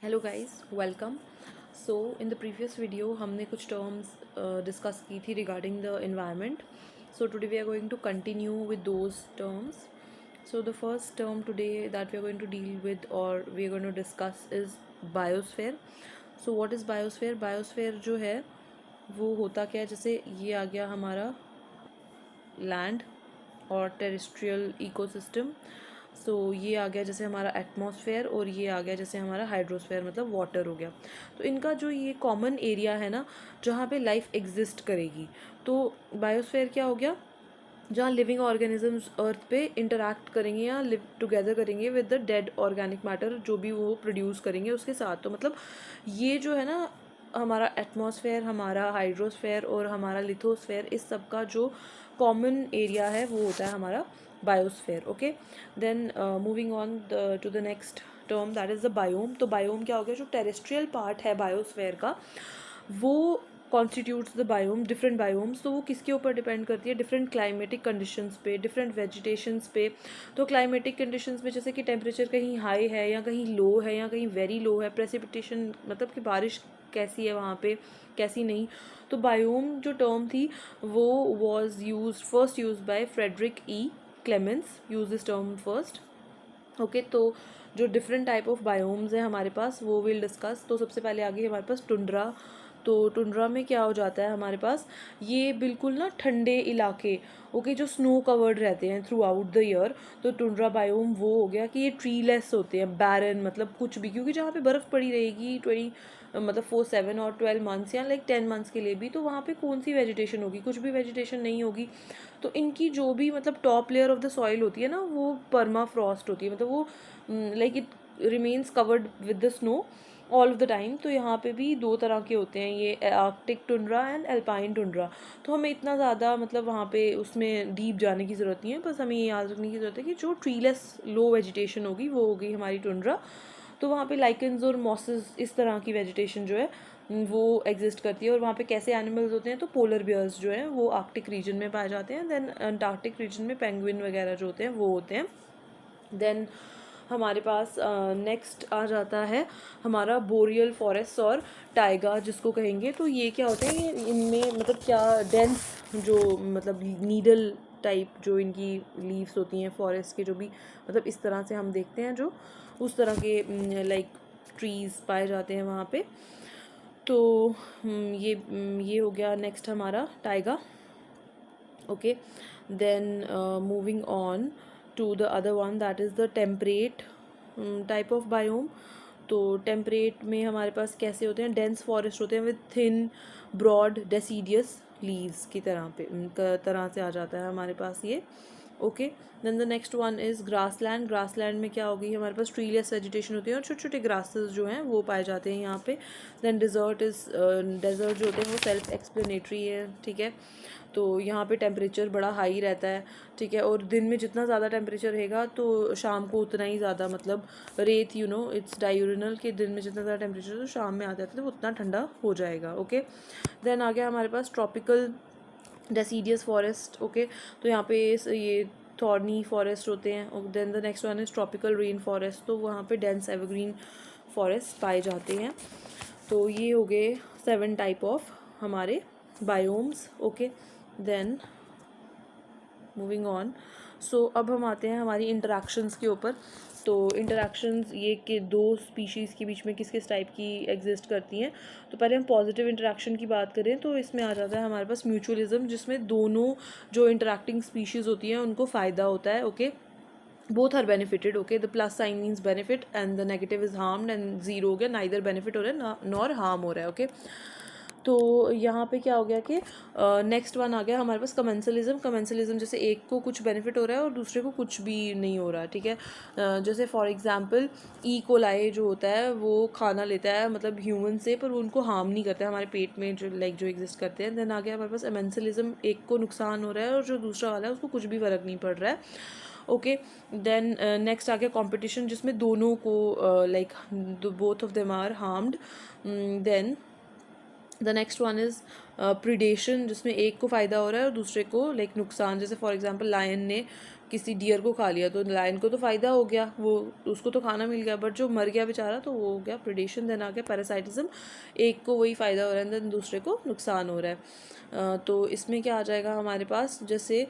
Hello guys, welcome. So in the previous video हमने कुछ terms discuss की थी regarding the environment. So today we are going to continue with those terms. So the first term today that we are going to deal with और we are going to discuss is biosphere. So what is biosphere? Biosphere जो है वो होता क्या है, जैसे ये आ गया हमारा लैंड और टेरेस्ट्रियल इकोसिस्टम. सो ये आ गया जैसे हमारा एटमॉस्फेयर और ये आ गया जैसे हमारा हाइड्रोस्फेयर, मतलब वाटर हो गया. तो इनका जो ये कॉमन एरिया है ना, जहाँ पे लाइफ एग्जिस्ट करेगी, तो बायोस्फेयर क्या हो गया, जहाँ लिविंग ऑर्गेनिजम्स अर्थ पे इंटरैक्ट करेंगे या लिव टुगेदर करेंगे with the dead organic matter जो भी वो प्रोड्यूस करेंगे उसके साथ. तो मतलब ये जो है ना, हमारा एटमॉस्फेयर, हमारा हाइड्रोस्फेयर और हमारा लिथोस्फेयर, इस सब का जो कॉमन एरिया है वो होता है हमारा biosphere. Okay, then moving on to the next term that is the biome. तो बायोम क्या हो गया, जो टेरेस्ट्रियल पार्ट है बायोस्फेयर का वो constitutes the biome, different biomes. तो वो किसके ऊपर डिपेंड करती है, डिफरेंट क्लाइमेटिक कंडीशंस पे, डिफरेंट वेजिटेशंस पे. तो क्लाइमेटिक कंडीशंस में जैसे कि टेम्परेचर कहीं हाई है या कहीं लो है या कहीं वेरी लो है, प्रेसिपिटेशन मतलब कि बारिश कैसी है वहाँ पे, कैसी नहीं. तो बायोम जो टर्म थी वो was first use by Frederic E Clements, use this term first. Okay, तो जो डिफरेंट टाइप ऑफ बायोम्स है हमारे पास वो विल डिस्कस. तो सबसे पहले आगे हमारे पास टुंड्रा. तो टुंड्रा में क्या हो जाता है हमारे पास, ये बिल्कुल ना ठंडे इलाके, ओके, जो स्नो कवर्ड रहते हैं थ्रू आउट द ईयर. तो टुंड्रा बायोम वो हो गया कि ये ट्रीलेस होते हैं, बैरन, मतलब कुछ भी, क्योंकि जहाँ पे बर्फ़ पड़ी रहेगी 4-7 और 12 मंथ्स या लाइक 10 मंथ्स के लिए भी, तो वहाँ पे कौन सी वेजिटेशन होगी, कुछ भी वेजिटेशन नहीं होगी. तो इनकी जो भी मतलब top layer of the soil होती है ना, वो पर्मा फ्रॉस्ट होती है, मतलब वो like it remains covered with the snow all of the time. तो यहाँ पे भी दो तरह के होते हैं, ये Arctic tundra and alpine tundra. तो हमें इतना ज़्यादा मतलब वहाँ पे उसमें डीप जाने की ज़रूरत नहीं है, बस हमें ये याद रखने की ज़रूरत है कि जो ट्रीलेस लो वेजिटेशन होगी वो होगी हमारी टुंड्रा. तो वहाँ पे लाइकन्स और मॉसेस, इस तरह की वेजिटेशन जो है वो एग्जिस्ट करती है. और वहाँ पे कैसे एनिमल्स होते हैं, तो पोलर बियर्स जो हैं वो आर्कटिक रीजन में पाए जाते हैं. देन अंटार्कटिक रीजन में पेंगुइन वगैरह जो होते हैं वो होते हैं. देन हमारे पास नेक्स्ट आ जाता है हमारा बोरियल फॉरेस्ट और टाइगा जिसको कहेंगे. तो ये क्या होते हैं, ये इनमें मतलब क्या डेंस जो मतलब नीडल टाइप जो इनकी लीव्स होती हैं फॉरेस्ट के, जो भी मतलब इस तरह से हम देखते हैं, जो उस तरह के लाइक ट्रीज़ पाए जाते हैं वहाँ पे. तो ये हो गया नेक्स्ट हमारा taiga. Okay, then moving on to the other one that is the temperate type of biome. तो टेम्परेट में हमारे पास कैसे होते हैं, डेंस फॉरेस्ट होते हैं with thin broad deciduous leaves की तरह से आ जाता है हमारे पास ये. Okay, then the next one is grassland. Grassland में क्या होगी, हमारे पास ट्रीलेस वेजिटेशन होती है और छोटे छोटे ग्रासेस जो हैं वो पाए जाते हैं यहाँ पे. देन डेजर्ट जो होते हैं वो सेल्फ एक्सप्लेनेटरी है, ठीक है. तो यहाँ पे टेम्परेचर बड़ा हाई रहता है, ठीक है, और दिन में जितना ज़्यादा टेम्परेचर रहेगा तो शाम को उतना ही ज़्यादा, मतलब रेत इट्स डायूरिनल कि दिन में जितना ज़्यादा टेम्परेचर तो शाम में आ जाता है तो उतना ठंडा हो जाएगा. ओके, देन आ गया हमारे पास ट्रॉपिकल डेसीडियस फॉरेस्ट. ओके, तो यहाँ पे ये थॉर्नी फॉरेस्ट होते हैं. और then the next one is tropical rain forest. तो वहाँ पे डेंस एवरग्रीन फॉरेस्ट पाए जाते हैं. तो ये हो गए 7 टाइप ऑफ हमारे biomes. Okay, then moving on. So अब हम आते हैं हमारी इंटरेक्शंस के ऊपर. तो इंटरेक्शंस ये कि दो स्पीशीज़ के बीच में किस किस टाइप की एग्जिस्ट करती हैं. तो पहले हम पॉजिटिव इंटरेक्शन की बात करें तो इसमें आ जाता है हमारे पास म्यूचुअलिज्म, जिसमें दोनों जो इंटरेक्टिंग स्पीशीज़ होती हैं उनको फ़ायदा होता है. Okay, both are benefited. Okay, the plus sign means benefit and the negative is harmed, and zero हो गया नाइदर बेनिफिट हो रहा है नॉर हार्म हो रहा है. ओके, तो यहाँ पे क्या हो गया कि नेक्स्ट वन आ गया हमारे पास कमेंसलिज्म. कमेंसलिज्म जैसे एक को कुछ बेनिफिट हो रहा है और दूसरे को कुछ भी नहीं हो रहा, ठीक है. जैसे फॉर एग्जांपल ई कोलाई जो होता है वो खाना लेता है मतलब ह्यूमन से, पर वो उनको हार्म नहीं करता है हमारे पेट में जो एग्जिस्ट करते हैं. देन आ गया हमारे पास एमेंसलिज्म, एक को नुकसान हो रहा है और जो दूसरा वाला है उसको कुछ भी फ़र्क नहीं पड़ रहा है. ओके, देन नेक्स्ट आ गया कंपटीशन, जिसमें दोनों को like both of them are harmed. Then the next one is predation, जिसमें एक को फ़ायदा हो रहा है और दूसरे को लाइक नुकसान. जैसे फॉर एग्जांपल लायन ने किसी डियर को खा लिया तो लायन को तो फ़ायदा हो गया, वो उसको तो खाना मिल गया, बट जो मर गया बेचारा तो वो हो गया प्रेडेशन। देन आ गया पैरासाइटिज्म, एक को वही फ़ायदा हो रहा है देन दूसरे को नुकसान हो रहा है। तो इसमें क्या आ जाएगा हमारे पास, जैसे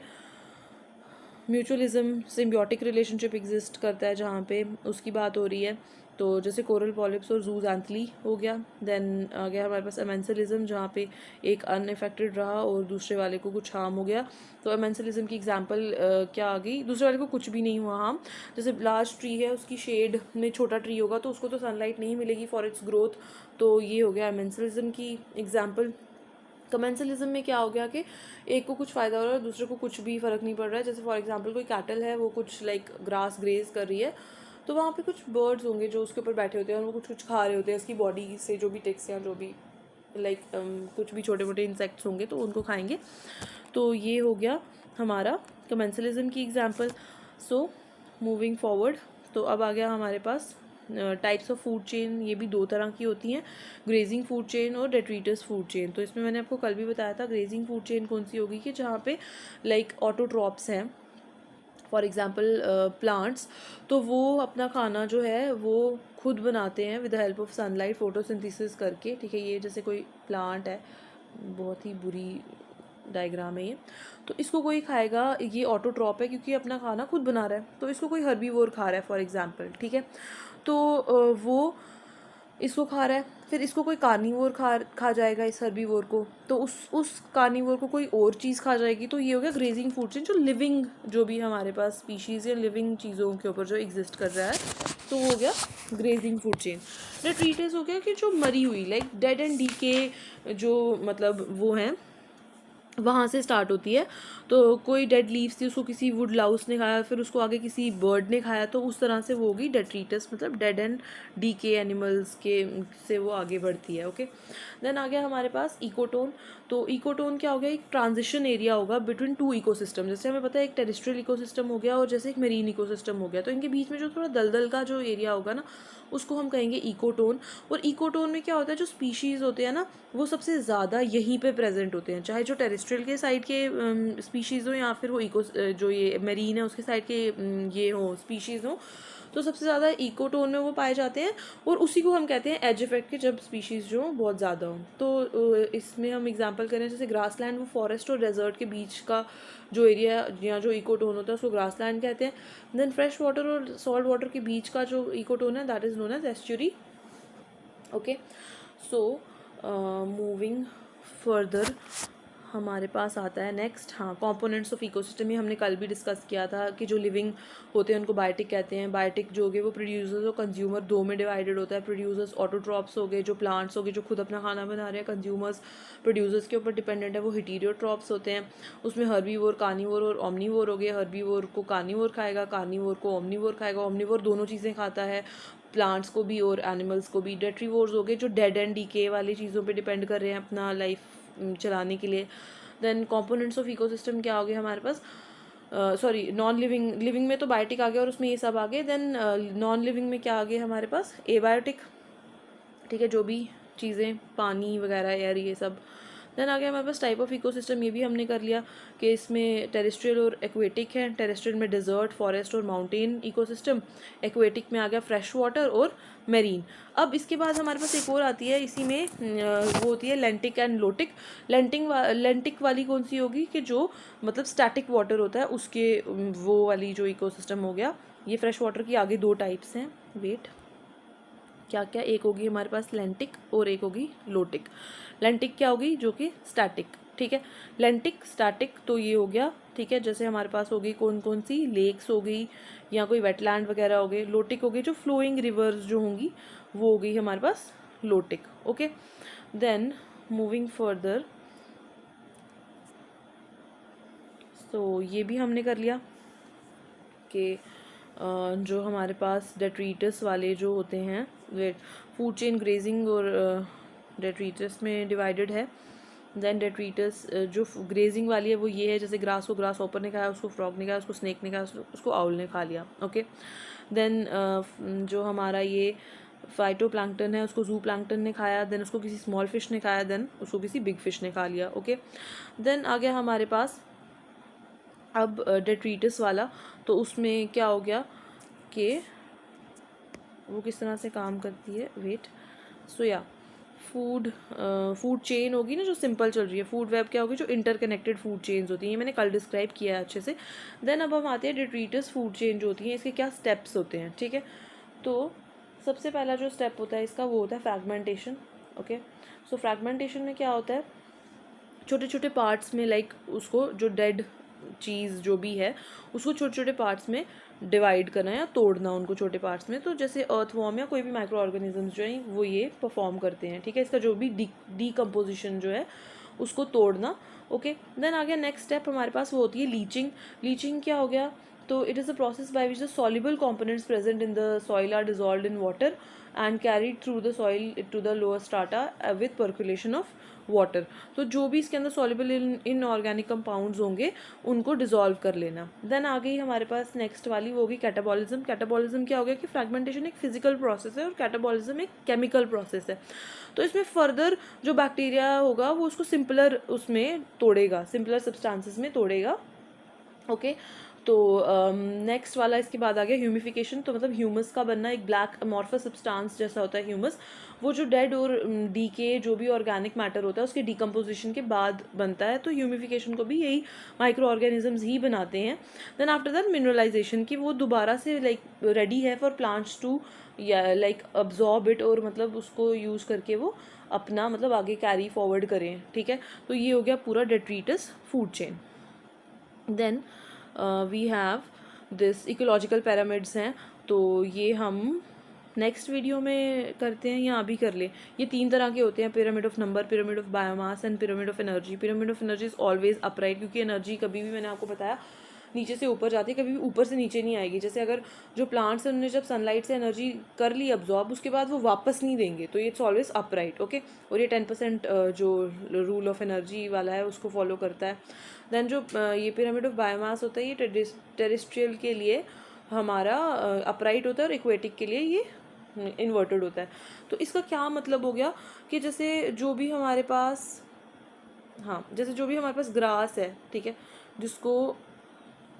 म्यूचुअलिज्म सिम्बियोटिक रिलेशनशिप एग्जिस्ट करता है जहाँ पे उसकी बात हो रही है, तो जैसे कोरल पॉलिप्स और जूजैंथली हो गया। देन आ गया हमारे पास एमेंसलिज्म जहाँ पे एक अनइफेक्टेड रहा और दूसरे वाले को कुछ हार्म हो गया। तो एमेंसलिज्म की एग्जांपल क्या आ गई, दूसरे वाले को कुछ भी नहीं हुआ हार्म, जैसे लार्ज ट्री है उसकी शेड में छोटा ट्री होगा तो उसको तो सनलाइट नहीं मिलेगी फॉर इट्स ग्रोथ, तो ये हो गया एमेंसलिज्म की एग्जाम्पल। कमेंसलिज्म में क्या हो गया कि एक को कुछ फ़ायदा हो रहा है दूसरे को कुछ भी फ़र्क नहीं पड़ रहा है, जैसे फॉर एग्जांपल कोई कैटल है वो कुछ लाइक ग्रास ग्रेज कर रही है तो वहाँ पे कुछ बर्ड्स होंगे जो उसके ऊपर बैठे होते हैं और वो कुछ कुछ खा रहे होते हैं, उसकी बॉडी से जो भी टिक्स या जो भी लाइक कुछ भी छोटे मोटे इंसेक्ट्स होंगे तो उनको खाएंगे। तो ये हो गया हमारा कमेंसलिज्म की एग्जांपल। सो मूविंग फॉरवर्ड, तो अब आ गया हमारे पास टाइप्स ऑफ फूड चेन, ये भी दो तरह की होती हैं, ग्रेजिंग फूड चेन और डेट्रीटस फूड चेन। तो इसमें मैंने आपको कल भी बताया था ग्रेजिंग फूड चेन कौन सी होगी कि जहाँ पे लाइक ऑटोट्रॉप्स हैं फॉर एग्जांपल प्लांट्स, तो वो अपना खाना जो है वो खुद बनाते हैं with the help of sunlight photosynthesis करके, ठीक है। ये जैसे कोई प्लांट है, बहुत ही बुरी डायग्राम है ये, तो इसको कोई खाएगा, ये ऑटोट्रॉप है क्योंकि अपना खाना खुद बना रहा है, तो इसको कोई हर्बीवोर खा रहा है फॉर एग्जांपल, ठीक है। तो वो इसको खा रहा है, फिर इसको कोई कार्निवोर खा जाएगा इस हर्बीवोर को, तो उस कार्निवोर को कोई और चीज़ खा जाएगी, तो ये हो गया ग्रेजिंग फूड चेन, जो लिविंग जो भी हमारे पास स्पीशीज़ या लिविंग चीज़ों के ऊपर जो एग्जिस्ट कर रहा है, तो वो हो गया ग्रेजिंग फूड चेन। डेट्रीटस हो गया कि जो मरी हुई लाइक डेड एंड डीके जो मतलब वो हैं वहाँ से स्टार्ट होती है, तो कोई डेड लीव्स थी उसको किसी वुड लाउस ने खाया, फिर उसको आगे किसी बर्ड ने खाया, तो उस तरह से वो होगी डेट्रीटस, मतलब डेड एंड डीके एनिमल्स के से वो आगे बढ़ती है, ओके। देन आ गया हमारे पास इकोटोन। तो इकोटोन क्या हो गया, एक ट्रांजिशन एरिया होगा बिटवीन टू इकोसिस्टम, जैसे हमें पता है एक टेरेस्ट्रियल इकोसिस्टम हो गया और जैसे एक मेरीन इकोसिस्टम हो गया, तो इनके बीच में जो थोड़ा दलदल का जो एरिया होगा ना उसको हम कहेंगे इकोटोन। और इकोटोन में क्या होता है, जो स्पीशीज़ होते हैं ना वो सबसे ज़्यादा यहीं पे प्रेजेंट होते हैं, चाहे जो टेरेस्ट्रियल के साइड के स्पीशीज़ हो या फिर वो इको जो ये मेरीन है उसके साइड के ये हो स्पीशीज़ हो, तो सबसे ज़्यादा इकोटोन में वो पाए जाते हैं। और उसी को हम कहते हैं एज इफेक्ट के, जब स्पीशीज़ जो बहुत ज़्यादा हो। तो इसमें हम एग्जांपल करें जैसे ग्रासलैंड, वो फॉरेस्ट और डेजर्ट के बीच का जो एरिया या जो इकोटोन होता है उसको ग्रासलैंड कहते हैं। देन फ्रेश वाटर और सॉल्ट वाटर के बीच का जो इकोटोन है that is known as estuary, okay. So moving further हमारे पास आता है नेक्स्ट, हाँ, कंपोनेंट्स ऑफ इकोसिस्टम। ये हमने कल भी डिस्कस किया था कि जो लिविंग होते हैं उनको बायोटिक कहते हैं। बायोटिक जो हो गए वो प्रोड्यूसर्स और कंज्यूमर दो में डिवाइडेड होता है। प्रोड्यूसर्स ऑटोट्रॉप्स हो गए, जो प्लांट्स हो गए जो खुद अपना खाना बना रहे हैं। कंज्यूमर्स प्रोड्यूसर्स के ऊपर डिपेंडेंट है, वो हिटीरियोट्रॉप्स होते हैं। उसमें हर्बीवोर, कार्निवोर और ओमनीवोर हो गए। हर्बीवोर को कार्निवोर खाएगा, कार्निवोर को ओमनीवोर खाएगा। ओमनीवोर दोनों चीज़ें खाता है, प्लांट्स को भी और एनिमल्स को भी। डेट्रीवोर्स हो गए जो डेड एंड डीके वाली चीज़ों पे डिपेंड कर रहे हैं अपना लाइफ चलाने के लिए। देन कंपोनेंट्स ऑफ इकोसिस्टम क्या हो गया हमारे पास, सॉरी नॉन लिविंग, लिविंग में तो बायोटिक आ गया और उसमें ये सब आ गए। देन नॉन लिविंग में क्या आ गया हमारे पास, एबायोटिक, ठीक है, जो भी चीज़ें पानी वगैरह एयर ये सब। देन आ गया हमारे पास टाइप ऑफ इकोसिस्टम, ये भी हमने कर लिया कि इसमें टेरेस्ट्रियल और एक्वेटिक है। टेरेस्ट्रियल में डिजर्ट, फॉरेस्ट और माउंटेन इकोसिस्टम। एक्वेटिक में आ गया फ्रेश वाटर और मेरीन। अब इसके बाद हमारे पास एक और आती है इसी में, वो होती है लेंटिक एंड लोटिक। लेंटिक वाली कौन सी होगी कि जो मतलब स्टैटिक वाटर होता है उसके वो वाली जो इकोसिस्टम हो गया। ये फ्रेश वाटर की आगे दो टाइप्स हैं, वेट क्या क्या, एक होगी हमारे पास लेंटिक और एक होगी लोटिक। लेंटिक क्या होगी, जो कि स्टैटिक, ठीक है। लेंटिक स्टैटिक तो ये हो गया, ठीक है, जैसे हमारे पास हो गई कौन कौन सी, लेक्स हो गई या कोई वेटलैंड वगैरह हो गए। लोटिक हो गई जो फ्लोइंग रिवर्स जो होंगी वो हो गई हमारे पास lotic, okay. Then moving further, so ये भी हमने कर लिया कि जो हमारे पास डेट्रीटस वाले जो होते हैं, फूड चेन ग्रेजिंग और डेट्रीटस में डिवाइडेड है। देन डेट्रीटस जो ग्रेजिंग वाली है वो ये है, जैसे ग्रास को ग्रास हॉपर ने खाया, उसको फ्रॉग ने खाया, उसको स्नेक ने खाया, उसको आउल ने खा लिया, ओके। देन जो हमारा ये फाइटोप्लैंक्टन है उसको जू प्लैंक्टन ने खाया, देन उसको किसी स्मॉल फिश ने खाया, देन उसको किसी बिग फिश ने खा लिया, ओके। देन आ गया हमारे पास अब डेट्रीटस वाला, तो उसमें क्या हो गया कि वो किस तरह से काम करती है, वेट, सो या फूड चेन होगी ना जो सिंपल चल रही है, फूड वेब क्या होगी जो इंटरकनेक्टेड फूड चेन्स होती हैं, ये मैंने कल डिस्क्राइब किया है अच्छे से। देन अब हम आते हैं डेट्रीटस फूड चेन जो होती हैं, इसके क्या स्टेप्स होते हैं, ठीक है। तो सबसे पहला जो स्टेप होता है इसका वो होता है फ्रैगमेंटेशन। ओके, सो फ्रैगमेंटेशन में क्या होता है, छोटे छोटे पार्ट्स में लाइक उसको जो डेड चीज़ जो भी है उसको छोटे छोटे पार्ट्स में डिवाइड करना या तोड़ना उनको छोटे पार्ट्स में। तो जैसे अर्थवॉर्म या कोई भी माइक्रो ऑर्गेनिजम्स जो हैं वो ये परफॉर्म करते हैं, ठीक है। इसका जो भी डीकम्पोजिशन जो है उसको तोड़ना। ओके, देन आ गया नेक्स्ट स्टेप हमारे पास, वो होती है लीचिंग। लीचिंग क्या हो गया, तो it is a process by which the soluble components present in the soil are dissolved in water and carried through the soil to the lower strata with percolation of water. तो जो भी इसके अंदर soluble inorganic compounds होंगे उनको dissolve कर लेना। Then आ गई हमारे पास नेक्स्ट वाली, वो होगी कैटाबॉलिज्म। कैटाबॉलिज्म क्या हो गया कि फ्रैगमेंटेशन एक फिजिकल प्रोसेस है और कैटाबॉलिज्म एक केमिकल प्रोसेस है। तो इसमें फर्दर जो बैक्टीरिया होगा वो उसको सिंपलर उसमें तोड़ेगा, सिंपलर सब्सटेंसेस में तोड़ेगा। ओके, तो नेक्स्ट वाला इसके बाद आ गया ह्यूमिफिकेशन। तो मतलब ह्यूमस का बनना, एक ब्लैक अमॉर्फस सब्सटेंस जैसा होता है ह्यूमस, वो जो डेड और डीके जो भी ऑर्गेनिक मैटर होता है उसके डिकम्पोजिशन के बाद बनता है। तो ह्यूमिफिकेशन को भी यही माइक्रो ऑर्गेनिजम्स ही बनाते हैं। देन आफ्टर दैट मिनरलाइजेशन, की वो दोबारा से लाइक रेडी है फॉर प्लांट्स टू या लाइक अब्जॉर्ब इट, और मतलब उसको यूज़ करके वो अपना मतलब आगे कैरी फॉरवर्ड करें, ठीक है। तो ये हो गया पूरा detritus food chain. Then we have this ecological pyramids हैं, तो ये हम नेक्स्ट वीडियो में करते हैं या अभी कर ले। ये 3 तरह के होते हैं, pyramid of number, pyramid of biomass and pyramid of energy. Pyramid of energy is always upright, क्योंकि एनर्जी कभी भी, मैंने आपको बताया, नीचे से ऊपर जाती है, कभी भी ऊपर से नीचे नहीं आएगी। जैसे अगर जो प्लांट्स हैं उन्होंने जब सनलाइट से एनर्जी कर ली अब्जॉर्ब, उसके बाद वो वापस नहीं देंगे, तो ये इट्स ऑलवेज अपराइट। ओके, और ये 10% जो रूल ऑफ एनर्जी वाला है उसको फॉलो करता है। देन जो ये पिरामिड ऑफ बायोमास होता है ये टेरेस्ट्रियल के लिए हमारा अपराइट होता है, और इक्वेटिक के लिए ये इन्वर्टेड होता है। तो इसका क्या मतलब हो गया कि जैसे जो भी हमारे पास, हाँ, जैसे जो भी हमारे पास ग्रास है, ठीक है, जिसको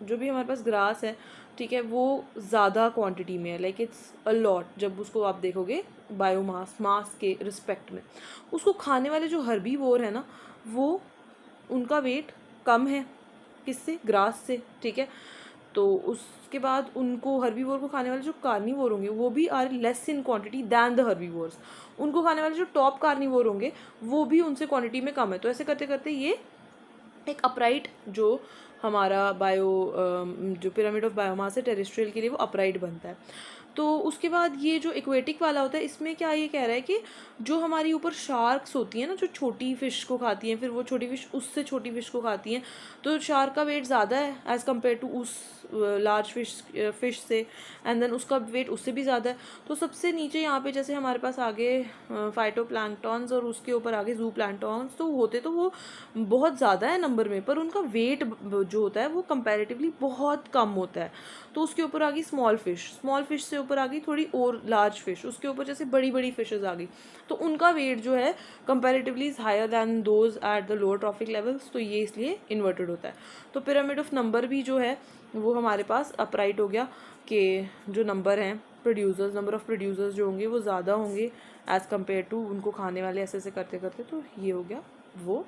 जो भी हमारे पास ग्रास है, ठीक है, वो ज़्यादा क्वांटिटी में है, लाइक इट्स अ लॉट। जब उसको आप देखोगे बायोमास मास के रिस्पेक्ट में, उसको खाने वाले जो हर्बीवोर है ना, वो उनका वेट कम है, किससे, ग्रास से, ठीक है। तो उसके बाद उनको हर्बीवोर को खाने वाले जो कार्निवोर होंगे वो भी are less in quantity than the herbivores. उनको खाने वाले जो टॉप कार्निवोर होंगे वो भी उनसे क्वांटिटी में कम है। तो ऐसे करते करते ये एक अपराइट जो हमारा जो पिरामिड ऑफ बायोमास है टेरेस्ट्रियल के लिए, वो अपराइट बनता है। तो उसके बाद ये जो इक्वेटिक वाला होता है, इसमें क्या ये कह रहा है कि जो हमारी ऊपर शार्क्स होती हैं ना, जो छोटी फ़िश को खाती हैं, फिर वो छोटी फ़िश उससे छोटी फ़िश को खाती हैं, तो शार्क का वेट ज़्यादा है एज़ कम्पेयर टू उस लार्ज फ़िश से, एंड देन उसका वेट उससे भी ज़्यादा है। तो सबसे नीचे यहाँ पे जैसे हमारे पास आगे फाइटोप्लैंक्टॉन्स और उसके ऊपर आगे जू प्लैंक्टॉन्स, तो होते तो वो बहुत ज़्यादा है नंबर में, पर उनका वेट जो होता है वो कंपैरेटिवली बहुत कम होता है। तो उसके ऊपर आ गई स्मॉल फ़िश से ऊपर आ गई थोड़ी और लार्ज फ़िश, उसके ऊपर जैसे बड़ी बड़ी फ़िशेज़ आ गई, तो उनका वेट जो है comparatively is higher than those at the lower trophic levels. तो ये इसलिए इन्वर्टेड होता है। तो पिरामिड ऑफ नंबर भी जो है वो हमारे पास अपराइट हो गया कि जो नंबर हैं नंबर ऑफ़ प्रोड्यूसर्स जो होंगे वो ज़्यादा होंगे एज़ कम्पेयर टू उनको खाने वाले, ऐसे ऐसे करते करते। तो ये हो गया वो।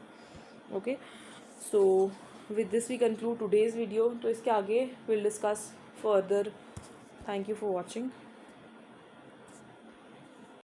Okay, so with this we conclude today's video. तो इसके आगे will discuss further. Thank you for watching.